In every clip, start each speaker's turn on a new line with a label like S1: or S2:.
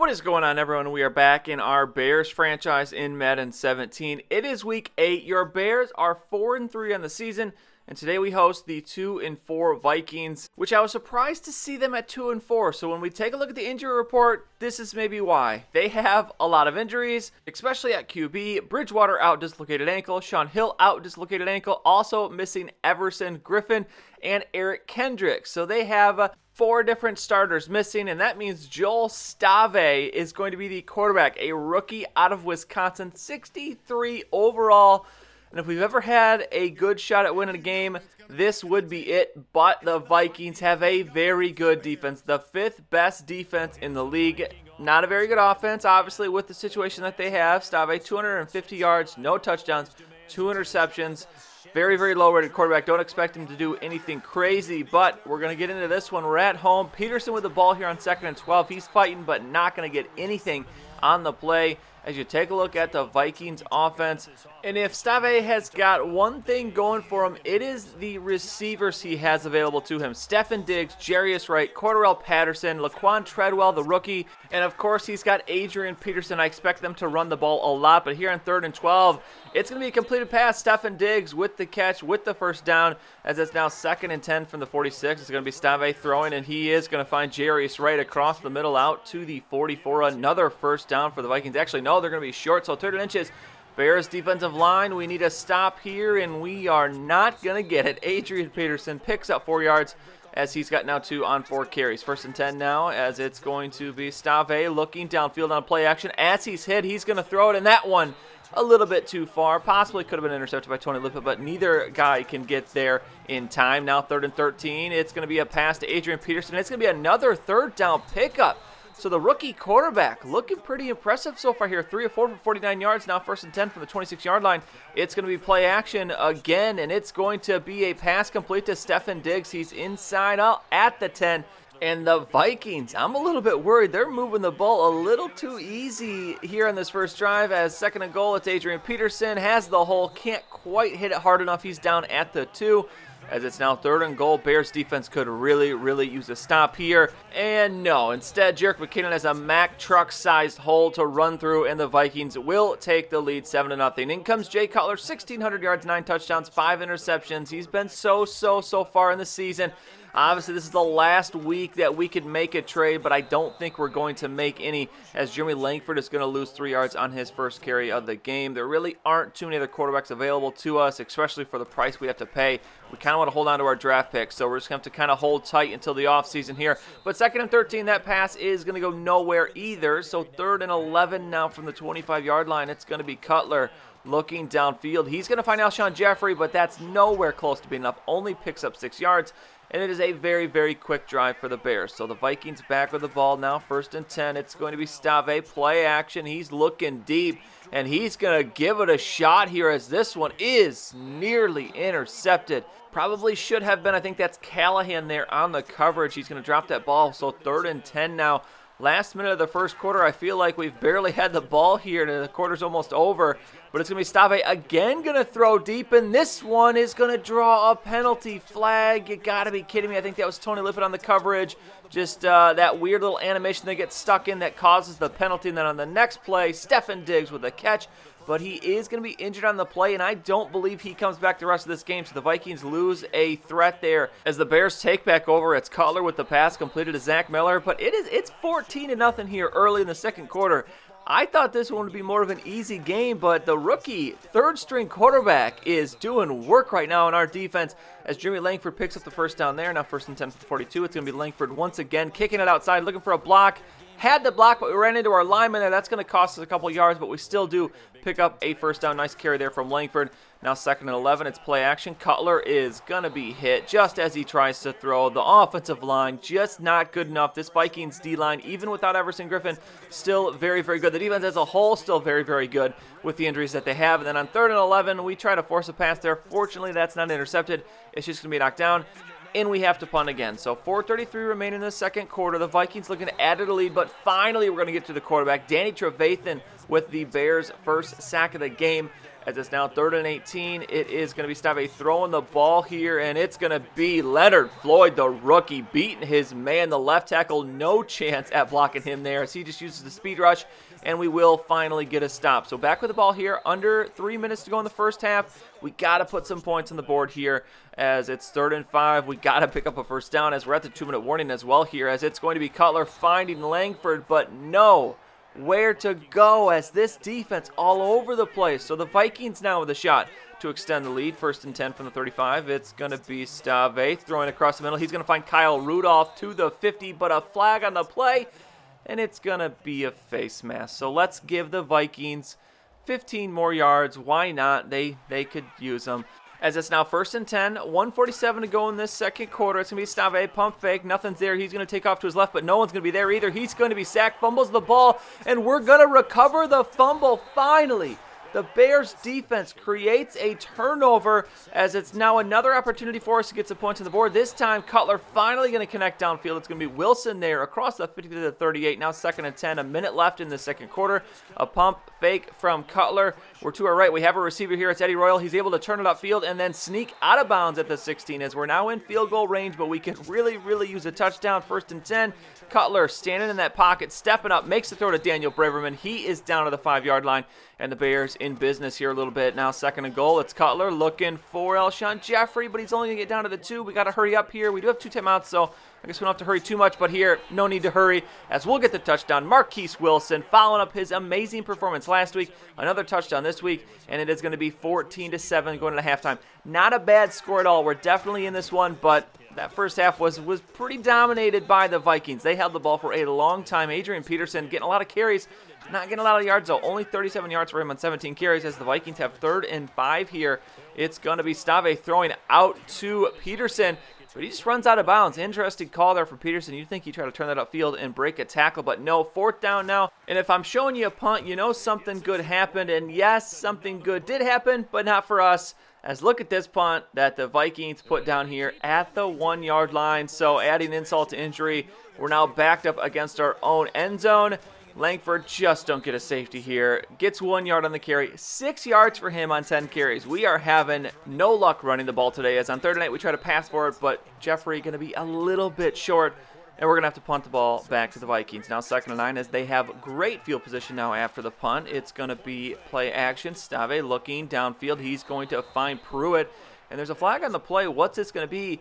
S1: What is going on, everyone? We are back in our Bears franchise in Madden 17. It is week 8. Your Bears are 4-3 on the season, and today we host the 2-4 Vikings, which I was surprised to see them at 2-4. So when we take a look at the injury report, this is maybe why. They have a lot of injuries, especially at QB. Bridgewater out, dislocated ankle. Shaun Hill out, dislocated ankle. Also missing Everson Griffin and Eric Kendricks. So they have 4 different starters missing, and that means Joel Stave is going to be the quarterback, a rookie out of Wisconsin, 63 overall. And if we've ever had a good shot at winning a game, this would be it. But the Vikings have a very good defense, the 5th best defense in the league. Not a very good offense, obviously, with the situation that they have. Stave, 250 yards, no touchdowns, 2 interceptions. Very, very low-rated quarterback. Don't expect him to do anything crazy, but we're going to get into this one. We're at home. Peterson with the ball here on 2nd and 12. He's fighting, but not going to get anything on the play as you take a look at the Vikings offense. And if Stave has got one thing going for him, it is the receivers he has available to him. Stefon Diggs, Jarius Wright, Cordarrelle Patterson, Laquan Treadwell, the rookie, and of course he's got Adrian Peterson. I expect them to run the ball a lot, but here on 3rd and 12, it's going to be a completed pass. Stefon Diggs with the catch, with the first down, as it's now 2nd and 10 from the 46. It's going to be Stave throwing, and he is going to find Jarius Wright across the middle out to the 44. Another first down for the Vikings. Actually, no, they're going to be short, so 3rd and inches. Bears defensive line, we need a stop here, and we are not going to get it. Adrian Peterson picks up 4 yards as he's got now 2 on 4 carries. 1st and 10 now, as it's going to be Stave looking downfield on play action. As he's hit, he's going to throw it, and that one a little bit too far. Possibly could have been intercepted by Tony Lippett, but neither guy can get there in time. Now 3rd and 13. It's going to be a pass to Adrian Peterson. It's going to be another 3rd down pickup. So the rookie quarterback looking pretty impressive so far here. 3 of 4 for 49 yards. Now 1st and 10 from the 26-yard line. It's going to be play action again, and it's going to be a pass complete to Stefon Diggs. He's inside out at the 10. And the Vikings, I'm a little bit worried. They're moving the ball a little too easy here on this first drive. As 2nd and goal, it's Adrian Peterson. Has the hole, can't quite hit it hard enough. He's down at the 2. As it's now 3rd and goal, Bears defense could really, really use a stop here. And no, instead, Jerick McKinnon has a Mack truck-sized hole to run through, and the Vikings will take the lead 7-0. In comes Jay Cutler, 1,600 yards, 9 touchdowns, 5 interceptions. He's been so far in the season. Obviously, this is the last week that we could make a trade, but I don't think we're going to make any, as Jeremy Langford is going to lose 3 yards on his first carry of the game. There really aren't too many other quarterbacks available to us, especially for the price we have to pay. We kind of want to hold on to our draft picks, so we're just going to have to kind of hold tight until the offseason here. But 2nd and 13, that pass is going to go nowhere either, so 3rd and 11 now from the 25-yard line. It's going to be Cutler looking downfield. He's going to find Alshon Jeffrey, but that's nowhere close to being enough. Only picks up 6 yards. And it is a very, very quick drive for the Bears. So the Vikings back with the ball now, 1st and 10. It's going to be Stave, play action. He's looking deep, and he's going to give it a shot here as this one is nearly intercepted. Probably should have been. I think that's Callahan there on the coverage. He's going to drop that ball. So 3rd and 10 now. Last minute of the first quarter, I feel like we've barely had the ball here, and the quarter's almost over. But it's going to be Stave again going to throw deep, and this one is going to draw a penalty flag. You got to be kidding me. I think that was Tony Lippett on the coverage. Just that weird little animation they get stuck in that causes the penalty. And then on the next play, Stefon Diggs with a catch. But he is going to be injured on the play, and I don't believe he comes back the rest of this game. So the Vikings lose a threat there as the Bears take back over. It's Cutler with the pass completed to Zach Miller. But it's 14-0 here early in the second quarter. I thought this one would be more of an easy game, but the rookie third-string quarterback is doing work right now in our defense as Jeremy Langford picks up the first down there. Now 1st and 10 for 42. It's going to be Langford once again kicking it outside, looking for a block. Had the block, but we ran into our lineman there. That's going to cost us a couple yards, but we still do pick up a first down. Nice carry there from Langford. Now 2nd and 11. It's play action. Cutler is going to be hit just as he tries to throw. The offensive line just not good enough. This Vikings D-line, even without Everson Griffin, still very, very good. The defense as a whole still very, very good with the injuries that they have. And then on 3rd and 11, we try to force a pass there. Fortunately, that's not intercepted. It's just going to be knocked down. And we have to punt again. So 4:33 remaining in the second quarter. The Vikings looking to add to the lead, but finally we're going to get to the quarterback. Danny Trevathan with the Bears' first sack of the game. as it's now 3rd and 18. It is going to be Stave throwing the ball here, and it's going to be Leonard Floyd, the rookie, beating his man, the left tackle. No chance at blocking him there as he just uses the speed rush, and we will finally get a stop. So back with the ball here, under 3 minutes to go in the first half. We got to put some points on the board here as it's 3rd and 5. We got to pick up a first down as we're at the 2-minute warning as well here, as it's going to be Cutler finding Langford, but no where to go as this defense all over the place. So the Vikings now with a shot to extend the lead. 1st and 10 from the 35. It's going to be Stave throwing across the middle. He's going to find Kyle Rudolph to the 50, but a flag on the play, and it's going to be a face mask. So let's give the Vikings 15 more yards. Why not? They could use them. As it's now 1st and 10, 1:47 to go in this second quarter. It's going to be Stave, pump fake, nothing's there. He's going to take off to his left, but no one's going to be there either. He's going to be sacked, fumbles the ball, and we're going to recover the fumble finally. The Bears defense creates a turnover as it's now another opportunity for us to get some points on the board. This time, Cutler finally going to connect downfield. It's going to be Wilson there across the 50 to the 38. Now 2nd and 10, a minute left in the second quarter. A pump fake from Cutler. We're to our right. We have a receiver here. It's Eddie Royal. He's able to turn it upfield and then sneak out of bounds at the 16 as we're now in field goal range, but we can really use a touchdown. 1st and 10. Cutler standing in that pocket, stepping up, makes the throw to Daniel Braverman. He is down to the 5-yard line, and the Bears in business here a little bit. Now 2nd and goal. It's Cutler looking for Alshon Jeffrey, but he's only going to get down to the 2. We got to hurry up here. We do have 2 timeouts, so I guess we don't have to hurry too much, but here, no need to hurry as we'll get the touchdown. Marquise Wilson following up his amazing performance last week. Another touchdown this week, and it is going to be 14-7 going into halftime. Not a bad score at all. We're definitely in this one, but that first half was pretty dominated by the Vikings. They held the ball for a long time. Adrian Peterson getting a lot of carries, not getting a lot of yards though. Only 37 yards for him on 17 carries as the Vikings have 3rd and 5 here. It's going to be Stave throwing out to Peterson, but he just runs out of bounds. Interesting call there for Peterson. You'd think he'd try to turn that upfield and break a tackle, but no. 4th down now, and if I'm showing you a punt, you know something good happened, and yes, something good did happen, but not for us. As look at this punt that the Vikings put down here at the 1-yard line. So adding insult to injury, we're now backed up against our own end zone. Langford just don't get a safety here. Gets 1 yard on the carry. 6 yards for him on 10 carries. We are having no luck running the ball today, as on 3rd and 8 we try to pass for it, but Jeffrey going to be a little bit short, and we're going to have to punt the ball back to the Vikings. Now 2nd and 9 as they have great field position now after the punt. It's going to be play action. Stave looking downfield. He's going to find Pruitt, and there's a flag on the play. What's this going to be?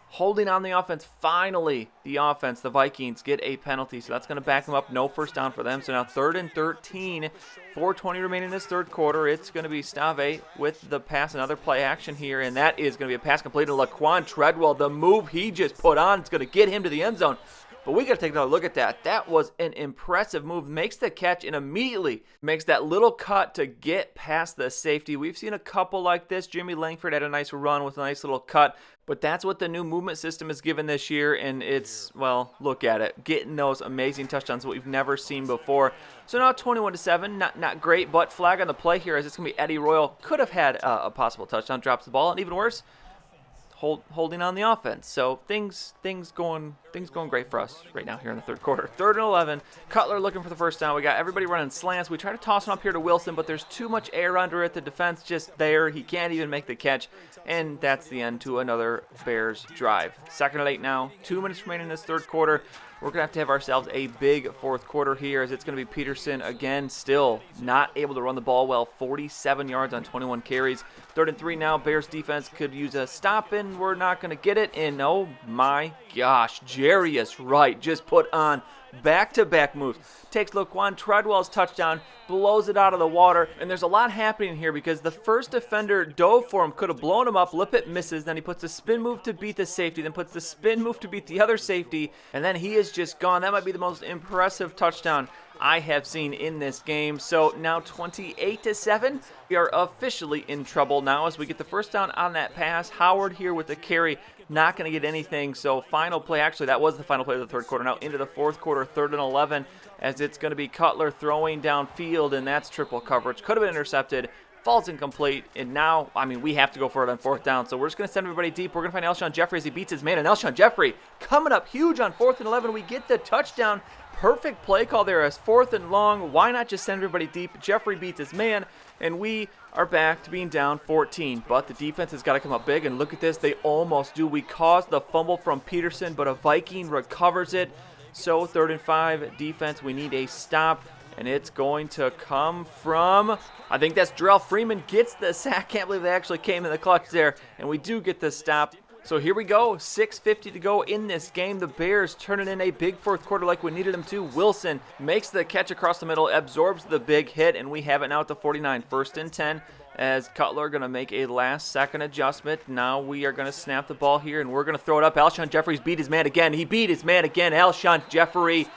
S1: Holding on the offense. Finally, the Vikings get a penalty, so that's going to back them up. No first down for them. So now 3rd and 13, 4:20 remaining in this third quarter. It's going to be Stave with the pass, another play action here, and that is going to be a pass completed to Laquan Treadwell. The move he just put on, it's going to get him to the end zone. But we got to take another look at that. That was an impressive move. Makes the catch and immediately makes that little cut to get past the safety. We've seen a couple like this. Jimmy Langford had a nice run with a nice little cut. But that's what the new movement system is given this year, and it's, well, look at it. Getting those amazing touchdowns that we've never seen before. So now 21-7, not great, but flag on the play here as it's going to be Eddie Royal. Could have had a possible touchdown, drops the ball, and even worse, holding on the offense. So things going great for us right now here in the third quarter. 3rd and 11. Cutler looking for the first down. We got everybody running slants. We try to toss him up here to Wilson, but there's too much air under it. The defense just there. He can't even make the catch, and that's the end to another Bears drive. 2nd and 8 now. 2 minutes remaining in this third quarter. We're going to have ourselves a big fourth quarter here as it's going to be Peterson again, still not able to run the ball well. 47 yards on 21 carries. 3rd and 3 now. Bears defense could use a stop, and we're not going to get it. And oh my gosh, Jarius Wright just put on back-to-back moves. Takes Laquan Treadwell's touchdown, blows it out of the water, and there's a lot happening here because the first defender dove for him, could have blown him up. Lippett misses, then he puts the spin move to beat the safety, then puts the spin move to beat the other safety, and then he is just gone. That might be the most impressive touchdown I have seen in this game. So now 28-7. We are officially in trouble now as we get the first down on that pass. Howard here with the carry, not going to get anything. So final play, actually that was the final play of the third quarter. Now into the fourth quarter, 3rd and 11, as it's going to be Cutler throwing downfield, and that's triple coverage. Could have been intercepted. Falls incomplete, and now, we have to go for it on 4th down. So we're just going to send everybody deep. We're going to find Alshon Jeffrey as he beats his man, and Alshon Jeffrey coming up huge on 4th and 11. We get the touchdown perfect play call there as 4th and long. Why not just send everybody deep? Jeffrey beats his man, and we are back to being down 14. But the defense has got to come up big, and look at this. They almost do. We caused the fumble from Peterson, but a Viking recovers it. So 3rd and 5 defense, we need a stop, and it's going to come from, I think that's Darrell Freeman gets the sack. Can't believe they actually came in the clutch there, and we do get the stop. So here we go, 6:50 to go in this game. The Bears turning in a big 4th quarter like we needed them to. Wilson makes the catch across the middle, absorbs the big hit, and we have it now at the 49. 1st and 10 as Cutler going to make a last-second adjustment. Now we are going to snap the ball here, and we're going to throw it up. Alshon Jeffrey's beat his man again. He beat his man again. Alshon Jeffrey.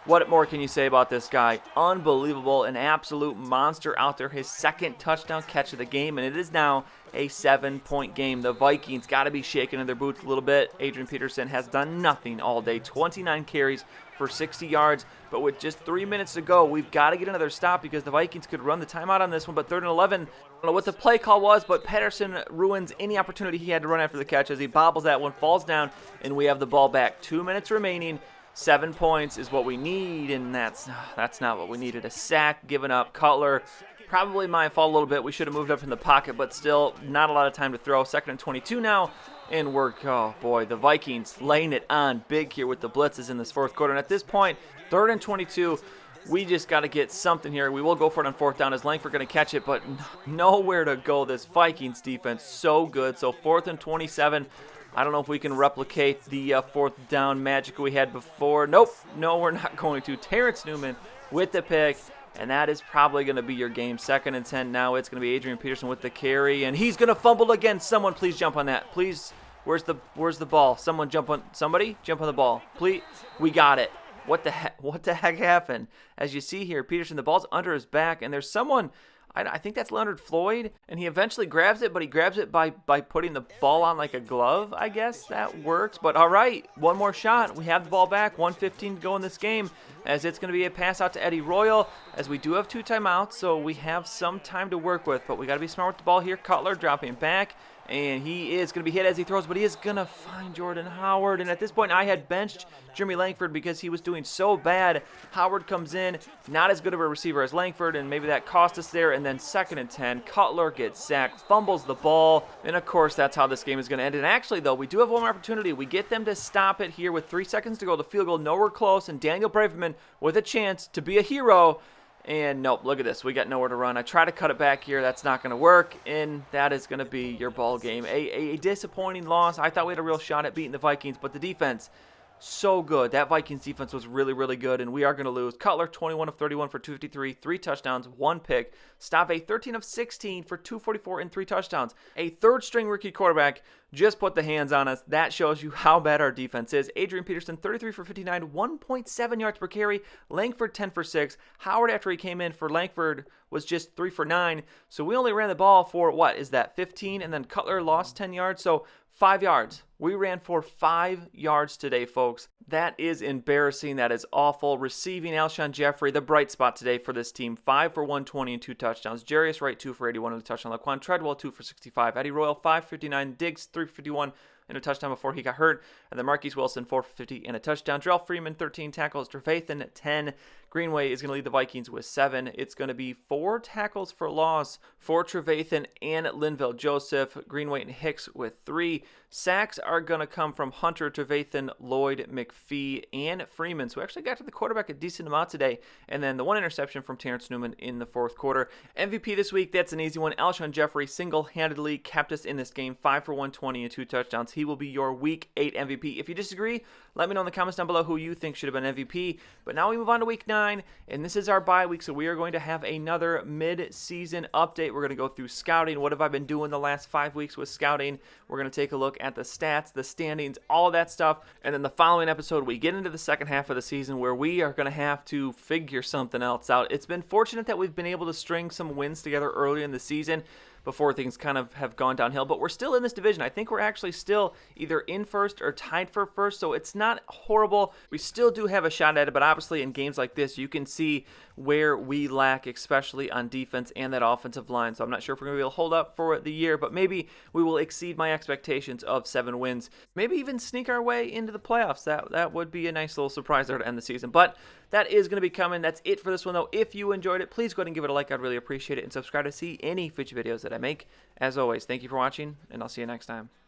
S1: What more can you say about this guy? Unbelievable, an absolute monster out there. His 2nd touchdown catch of the game, and it is now a 7-point game. The Vikings got to be shaking in their boots a little bit. Adrian Peterson has done nothing all day. 29 carries for 60 yards, but with just 3 minutes to go, we've got to get another stop because the Vikings could run the timeout on this one, but 3rd and 11, I don't know what the play call was, but Peterson ruins any opportunity he had to run after the catch as he bobbles that one, falls down, and we have the ball back. 2 minutes remaining. 7 points is what we need, and that's not what we needed. A sack given up. Cutler, probably my fault a little bit. We should have moved up in the pocket, but still not a lot of time to throw. 2nd and 22 now, and oh boy, the Vikings laying it on big here with the blitzes in this 4th quarter. And at this point, 3rd and 22, we just got to get something here. We will go for it on 4th down as Langford going to catch it, but nowhere to go. This Vikings defense so good. So 4th and 27. I don't know if we can replicate the 4th down magic we had before. Nope, no, we're not going to. Terrence Newman with the pick, and that is probably going to be your game. 2nd and 10 now. It's going to be Adrian Peterson with the carry, and he's going to fumble again. Someone please jump on that. Please, where's the ball? Somebody jump on the ball. Please, we got it. What the heck happened? As you see here, Peterson, the ball's under his back, and there's someone, I think that's Leonard Floyd, and he eventually grabs it, but he grabs it by putting the ball on like a glove. I guess that works, but all right, one more shot. We have the ball back, 1:15 to go in this game, as it's going to be a pass out to Eddie Royal, as we do have 2 timeouts, so we have some time to work with, but we got to be smart with the ball here. Cutler dropping back, and he is going to be hit as he throws, but he is going to find Jordan Howard. And at this point, I had benched Jeremy Langford because he was doing so bad. Howard comes in, not as good of a receiver as Langford, and maybe that cost us there. And then 2nd and 10, Cutler gets sacked, fumbles the ball, and of course, that's how this game is going to end. And actually, though, we do have one more opportunity. We get them to stop it here with 3 seconds to go. The field goal, nowhere close, and Daniel Braverman with a chance to be a hero. And nope, look at this. We got nowhere to run. I try to cut it back here. That's not going to work, and that is going to be your ball game. A disappointing loss. I thought we had a real shot at beating the Vikings, but the defense, so good. That Vikings defense was really, really good, and we are going to lose. Cutler, 21 of 31 for 253, 3 touchdowns, 1 pick. Stave, 13 of 16 for 244 and 3 touchdowns. A third-string rookie quarterback just put the hands on us. That shows you how bad our defense is. Adrian Peterson, 33 for 59, 1.7 yards per carry. Langford, 10 for 6. Howard, after he came in for Langford, was just 3 for 9. So we only ran the ball for, what is that, 15? And then Cutler lost 10 yards. So 5 yards. We ran for 5 yards today, folks. That is embarrassing. That is awful. Receiving, Alshon Jeffrey, the bright spot today for this team. 5 for 120 and 2 touchdowns. Jarius Wright, 2 for 81 and a touchdown. Laquan Treadwell, 2 for 65. Eddie Royal, 5 for 59. Diggs, 3 for 51 and a touchdown before he got hurt. And then Marquise Wilson, 4 for 50 and a touchdown. Darrell Freeman, 13 tackles. Trevathan, 10. Greenway is going to lead the Vikings with 7. It's going to be 4 tackles for loss for Trevathan and Linville Joseph. Greenway and Hicks with 3. Sacks are going to come from Hunter, Trevathan, Lloyd, McPhee, and Freeman. So we actually got to the quarterback a decent amount today. And then the 1 interception from Terrence Newman in the 4th quarter. MVP this week, that's an easy one. Alshon Jeffrey single-handedly kept us in this game. 5 for 120 and 2 touchdowns. He will be your Week 8 MVP. If you disagree, let me know in the comments down below who you think should have been MVP. But now we move on to Week 9, and this is our bye week, so we are going to have another mid-season update. We're going to go through scouting. What have I been doing the last 5 weeks with scouting? We're going to take a look at the stats, the standings, all of that stuff. And then the following episode, we get into the second half of the season where we are going to have to figure something else out. It's been fortunate that we've been able to string some wins together early in the season, before things kind of have gone downhill. But we're still in this division. I think we're actually still either in first or tied for first, so it's not horrible. We still do have a shot at it, but obviously in games like this, you can see where we lack, especially on defense and that offensive line. So I'm not sure if we're going to be able to hold up for the year, but maybe we will exceed my expectations of 7 wins. Maybe even sneak our way into the playoffs. That would be a nice little surprise there to end the season. But that is going to be coming. That's it for this one, though. If you enjoyed it, please go ahead and give it a like. I'd really appreciate it. And subscribe to see any future videos that I make. As always, thank you for watching, and I'll see you next time.